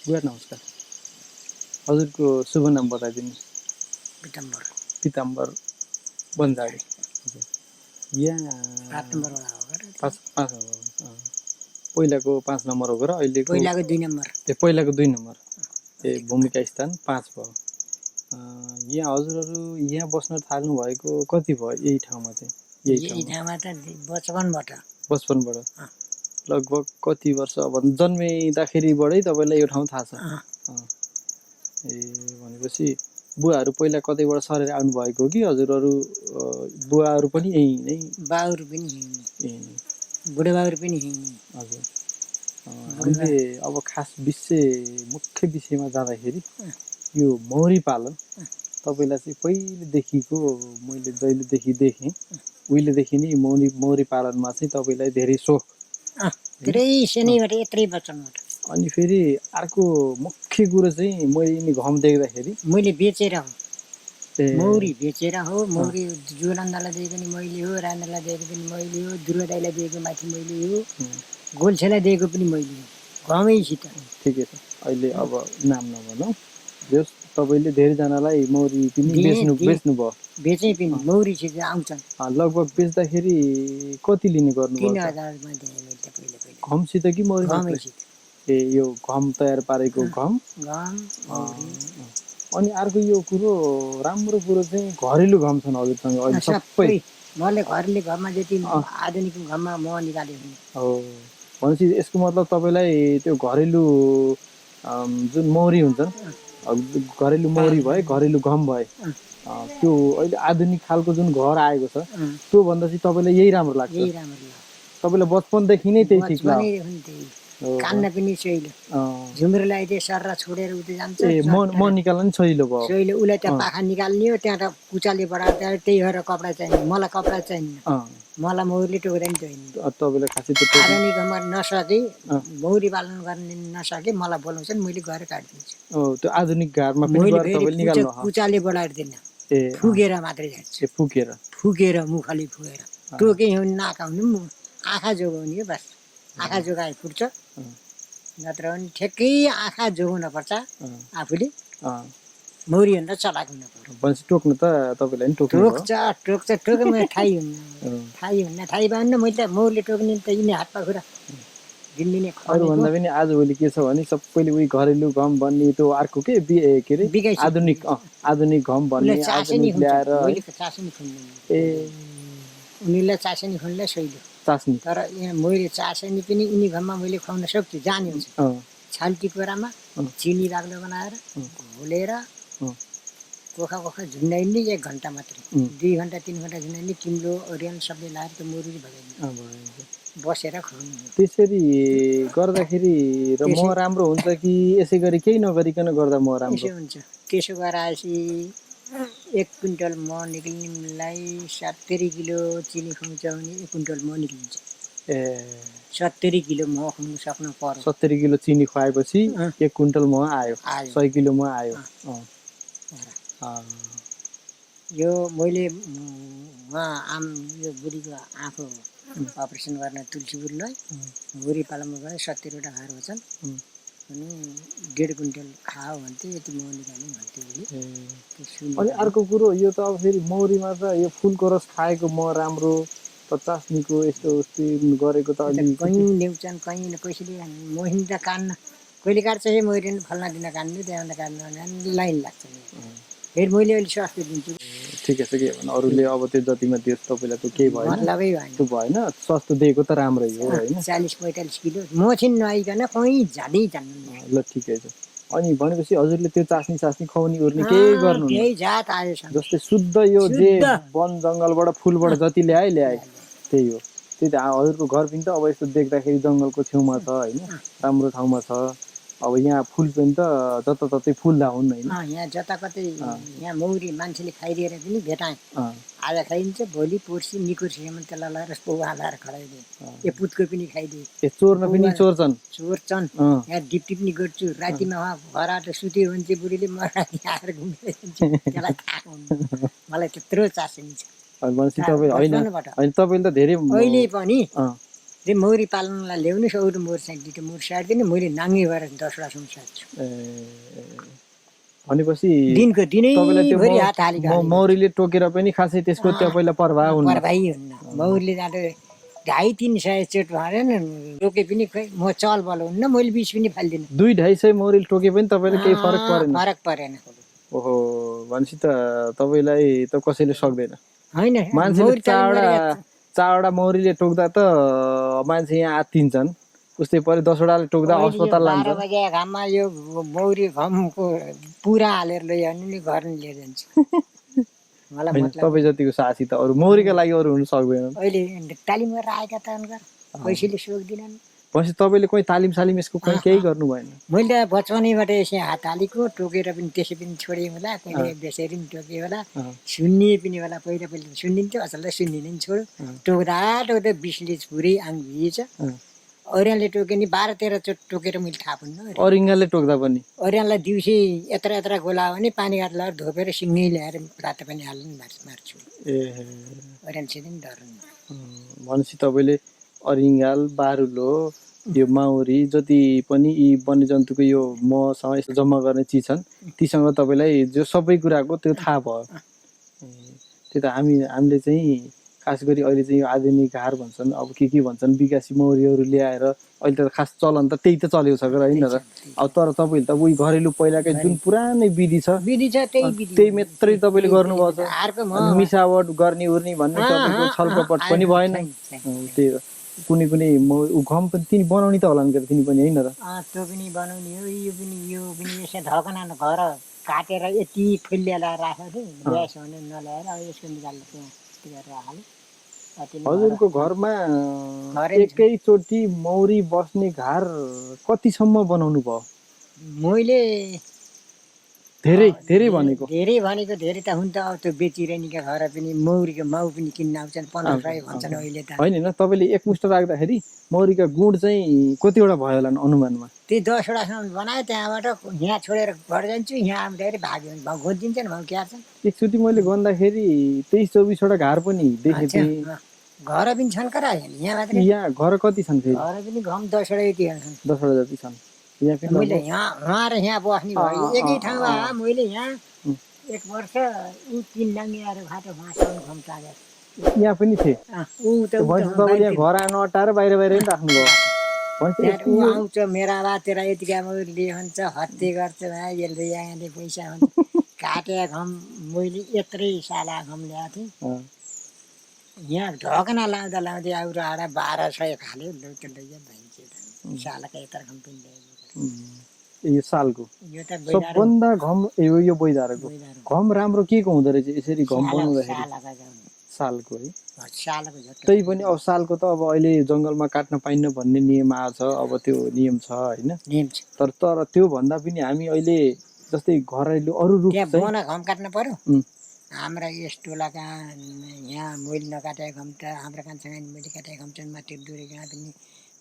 बुवा नमस्कार। हजुरको शुभ नाम बताइदिनुहोस्। पिताम्बर पिताम्बर बन्जाडे। यहाँ 7 नम्बर वडा हो र पाँच पहिलाको 5 नम्बर हो र अहिलेको पहिलाको 2 नम्बर पहिलाको 2 नम्बर भूमिका स्थान 5 भयो। यहाँ हजुरहरू यहाँ बस्न थाल्नु भएको कति भयो यही ठाउँमा चाहिँ? यही ठाउँमा त बचपनबाट लगभग कति वर्ष अब जन्मिँदाखेरिबाटै तपाईँलाई यो ठाउँ थाहा छ? भनेपछि बुवाहरू पहिला कतैबाट सरेर आउनुभएको हो कि हजुरहरू बुवाहरू पनि यही नै? बाउहरू पनि यही, बुढो बाउहरू पनि यही। हजुर। हामीले अब खास मुख्य विषयमा जाँदाखेरि यो मौरी पालन तपाईँलाई चाहिँ पहिलेदेखिको मैले जहिलेदेखि देखेँ उहिलेदेखि नै मौरी पालनमा चाहिँ तपाईँलाई धेरै सोख? धेरै सानैबाट यत्रै बच्चाबाट। अनि फेरि अर्को मुख्य कुरो चाहिँ मैले यिनी घम देख्दाखेरि मैले बेचेर हो, मौरी बेचेर हो। मौरी जुनन्दलाई दिएको पनि मैले हो, रान्द्रलाई दिएको पनि मैले हो, दुर्गा दाइलाई दिएको माथि मैले हो, गोल्छेलाई दिएको पनि मैले हो, घमैसित। ठिकै छ, अहिले अब नाम नभनौँ। जस तपाईँले धेरैजनालाई मौरी पनि बेच्नु भयो? बेचेँ पनि, मौरीसित आउँछन्। लगभग बेच्दाखेरि कति लिने गर्नुभयो? 3000मा दिएँ मैले त पहिले। घमसित कि मौरी? घमैसित। यो घम तयार पारेको घम। अनि अर्को यो कुरो राम्रो कुरो चाहिँ घरेलु घम छन् हजुरसँग अहिले सबै? मैले घरेलु घममा जति आधुनिक घममा म निकालेँ हो। भनेपछि यसको मतलब तपाईँलाई त्यो घरेलु जुन मौरी हुन्छन्, घरेलु मौरी भए, घरेलु घम भए, त्यो अहिले आधुनिक खालको जुन घर आएको छ त्यो भन्दा चाहिँ तपाईँलाई यही राम्रो लाग्छ? तपाईँलाई बचपनदेखि नै त्यही ठिक लाग्यो? कान्न पनि सहिलो, झुम्रो लगाइदिए सर छोडेर उतै जान्छ। म निकाल्न नि सहिलो भयो? सहिलो। उसलाई त्यहाँ पाखा निकाल्ने हो, त्यहाँ त कुचाले बढाएर त्यही भएर कपडा चाहिने। मलाई कपडा चाहिन्न, मलाई मौरीले टोक्दैन। तपाईँलाई खासै आधुनिक घममा नसके, मौरी पालन गर्ने नसके मलाई बोलाउँछन्, मैले गएर काटिदिन्छु। त्यो आधुनिक घरमा कुचाले बढाएर दिन्न, फुकेर मात्रै जान्छ। फुकेर मुखले फुकेर टोके नाकाउनु, आँखा जोगाउने हो बस। आँखा जोगाए फुट्छ, नत्र भने ठ्याक्कै आँखा जोगाउन पर्छ आफूले। मौरीभन्दा चलाक हुनु पर्यो। टोक्नु त तपाईँलाई नि टोक्छ मैले थाहै हुन्न। थाहै भएन मैले त मौरीले टोक्ने त यिनी हात पाखुरा दिनदिनै। अरूभन्दा पनि आजभोलि के छ भने सबैले उही घरेलु घम भन्ने त्यो अर्को के अरे आधुनिक घम भन्ने ल्याएर उनीलाई चासनी खुवाउनलाई सहिलो चास्नी। तर यहाँ मैले चासनी पनि यिनी घममा मैले खुवाउन सक्छु, जाने हुन्छ। छाल्टी कोरामा चिनी बाग्लो बनाएर घोलेर कोखा झुन्डाइने 1 घन्टा मात्रै, 2 घन्टा 3 घन्टा झुन्डाइने, किम्लो ओरियन सबै लाएर त्यो मौरी भगाइदिने, बसेर खुवाउनु। त्यसरी गर्दाखेरि र म राम्रो हुन्छ कि यसै गरी केही नगरिकन गर्दा म राम्रो हुन्छ? त्यसो गराएपछि 1 क्विन्टल मह निक्लिनेलाई 70 किलो चिनी खुवाउँछ भने 1 क्विन्टल मह निक्लिन्छ। 70 किलो मह खुवाउनु सक्नु पर्यो। 70 किलो चिनी खुवाएपछि 1 क्विन्टल मह आयो, 100 किलो मह आयो। यो मैले यो बुढीको आँखो अपरेसन गर्न तुलसीपुरलाई मौरी पालनमा गए, 70वटा घर होछन्। अनि 1.5 क्विन्टल खाओ भन्थे, यति मह निकाल्यो भन्थे उसले। अनि अर्को कुरो यो त अब फेरि मौरीमा त यो फुलको रस खाएको मह राम्रो, चास्नीको यस्तो गरेको त अलि कहीँ ल्याउँछन्, कहीँ कसैले मोहिनी त काट्न कहिले काट्छ, हे मौरी फल्ना दिन काट्नु, त्यहाँभन्दा काट्नु भने लाइन लाग्छ। फेरि मैले अलिक सस्तो दिन्छु। ठिकै छ, के भन्नु अरूले अब त्यो जतिमा दियो तपाईँलाई त केही भएन, मतलबै भएन। त्यो भएन, सस्तो दिएको त राम्रै हो होइन। 40-45 किलो मछिन नआइकन कहीँ जाँदै जान्नु। ल ठिकै छ। अनि भनेपछि हजुरले त्यो चास्नी खुवाउने ओर्ने केही गर्नु? केही जात आयो जस्तै शुद्ध यो जे वन जङ्गलबाट फुलबाट जति ल्याए त्यही हो। त्यही त हजुरको घर पनि त अब यस्तो देख्दाखेरि जङ्गलको छेउमा छ होइन, राम्रो ठाउँमा छ। अब यहाँ फुल पनि त जताततै फुल्दा हुन् होइन। यहाँ जताकतै यहाँ मौरी मान्छेले खाइदिएर पनि भेटाएँ। आज खाइदिन्छ, भोलि पर्सि निकुर्सीसम्म त्यसलाई लगाएर पौवा लाएर खडाइदिए। यो पुतको पनि खाइदिए। चोर्न पनि चोर्छन्। यहाँ डिप्टी पनि गर्छु। रातिमा उहाँ घर आएर सुत्यो भने चाहिँ बुढीले म राति आएर घुमेर जान्छु, त्यसलाई थाहा हुन्न। मलाई त्यत्रो चासनी छ। तपाईँले त धेरै अहिले पनि त्यो मौरी पाल्नलाई ल्याउनु अरू मोर चाहिँ दुईवटा मोर साट्दिनँ मैले नाङ्गे भएर 10वटासम्म साट्छु भनेपछि दिनको दिनै तपाईँलाई भरि हात हालेको मौरीले टोकेर पनि खासै त्यसको तपाईँलाई प्रभाव हुन्न प्रभावी हुन्न मौरीले जाँदा 250-300 चोट भएन टोके पनि खोइ म चल बल हुन्न मैले बिस पनि फाल्दिनँ 200-250 मौरीले टोके पनि तपाईँले केही फरक परेन फरक परेन ओहो भनेपछि त तपाईँलाई त कसैले सक्दैन होइन मान्छेले चारवटा मौरीले टोक्दा त मान्छे यहाँ आत्तिन्छन् उस्तै परि 10वटाले टोक्दा अस्पताल लान्छ 12 बजे घाममा यो मौरी घमको पुरा हालेर लैयो भने नि घर लिएर जान्छ मलाई मतलब तपाईँ जतिको साथी त अरू मौरीका लागि अरू हुन सक्दैन अहिले तालिम गरेर आएका त अनगर पैसाले सोक्दिनन् भनेपछि तपाईँले कोही तालिम सालिम यसको कोही केही गर्नु भएन मैले त बचपनैबाट यसै हात हालेको टोकेर पनि त्यसै पनि छोडेँ होला कहिले बेसरी पनि टोकेँ होला सुन्ने पनि होला पहिला सुनिन्थ्यो अचल्दै सुन्दिनँ नि छोड्यो टोक्दा टोक्दा 20ले पुरै आङ भिएछ और्यानले टोके नि 12-13 चोट टोकेर मैले थाहा पाउनु अरिङ्गाले टोक्दा पनि और्यानलाई दिउँसै यत्र गोला भने पानी गाड लगाएर धोपेर सिङ्गै ल्याएर रातो पानी हाल्नु मार्छु और्यानसित पनि डर्नु भनेपछि तपाईँले अरिङ्गाल बारुलो यो माउरी जति पनि यी वन्यजन्तुको यो मसँग यस्तो जम्मा गर्ने चिज छन् तीसँग तपाईँलाई जो सबै कुराको त्यो थाहा भयो त्यो त हामीले चाहिँ खास गरी अहिले चाहिँ यो आधुनिक हार भन्छन् अब के भन्छन् विकासी मौरीहरू ल्याएर अहिले त खास चलन त त्यही त चलेको छ होइन र अब तर तपाईँले त उही घरेलु पहिलाकै जुन पुरानै विधि छ त्यही मात्रै तपाईँले गर्नुभएको छ मिसावट गर्ने उर्ने भन्ने तपाईँको छलकपट पनि भएन त्यही हो कुनै घम पनि तिनी बनाउने त होला नि तिनी पनि होइन र त्यो पनि बनाउने हो यो पनि यसो ढकना घर काटेर यति फुलिएर राखेको थिएँ ल्याएछ भने नल्याएर अब यसको निकाल्नु त्यहाँ गरेर हालेँ हजुरको घरमा एकैचोटि मौरी बस्ने घर कतिसम्म बनाउनु भयो मैले धेरै भनेको धेरै त हुन्छ अब त्यो बेचिरहेनीका घर पनि मौरीको माउ पनि किन्न आउँछन् 1500 भन्छन् अहिले त होइन एकमुष्ट राख्दाखेरि मौरीका गुण चाहिँ कतिवटा भयो होला अनुमानमा त्यही 10वटासम्म बनाएँ त्यहाँबाट यहाँ छोडेर घर जान्छु यहाँ आउँदाखेरि भाग्यो भने भाउ खोजिदिन्छन् भाउ क्यार्छ एकचोटि मैले गन्दाखेरि 23-24वटा घर पनि देखेँ घर पनि छन् करा यहाँ मात्रै यहाँ घर कति छन् फेरि घर पनि घम 10वटा यति छन् 10वटा जति छन् मैले यहाँ र यहाँ बस्ने भयो एकै ठाउँमा मैले यहाँ 1 वर्ष ऊ 3 नाङ्गे आएर घाटो भाँसाउनु घम चागेर यहाँ पनि थिए तपाईँले घर आउन अटाएर बाहिर नि राख्नु भयो ऊ आउँछ मेरा बातेर यतिका मौरीले हुन्छ हत्ते गर्छ भाइ यसले यहाँले पैसा हुन्छ काटे घम मैले यत्रै साला घम ल्याएको थिएँ यहाँ ढकना लाउँदै आउरो आएर 1200 खाल्यो लैया भइन्छ सालाका यत्र घम पनि यो सालको सबभन्दा घम यो बैदारको घम राम्रो के को हुँदो रहेछ यसरी घम बनाउँदाखेरि सालको है त्यही पनि अब सालको त अब अहिले जङ्गलमा काट्न पाइन्न भन्ने नियम आएको छ अब त्यो नियम छ होइन तर त्यो भन्दा पनि हामी अहिले जस्तै घरेलु अरू रुख चाहिँ घम काट्न पर्यो हाम्रा यस टोलाका यहाँ मैले नकाटेको घम त हाम्रा कान्छासँग मैले काटेको घम छन् माथि दुरी कहाँ पनि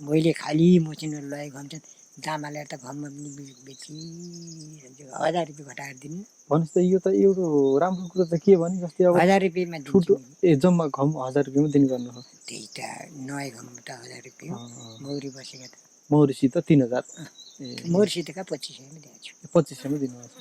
मैले खाली मसिनो लगेको घम छन् दामा ल्याएर त घममा पनि बेचिरहन्छु 1000 रुपियाँ घटाएर दिनु भन्नुहोस् त यो त एउटा राम्रो कुरो त के भने जस्तै अब 1000 रुपियाँमा छुट जम्मा घम 1000 रुपियाँमा दिनु गर्नु हो त्यही त नयाँ घम त 1000 रुपियाँ मौरी बसेका त मौरीसित 3000 मौरीसित का 2500 मा दिएको छु 2500 मा दिनुभएको छ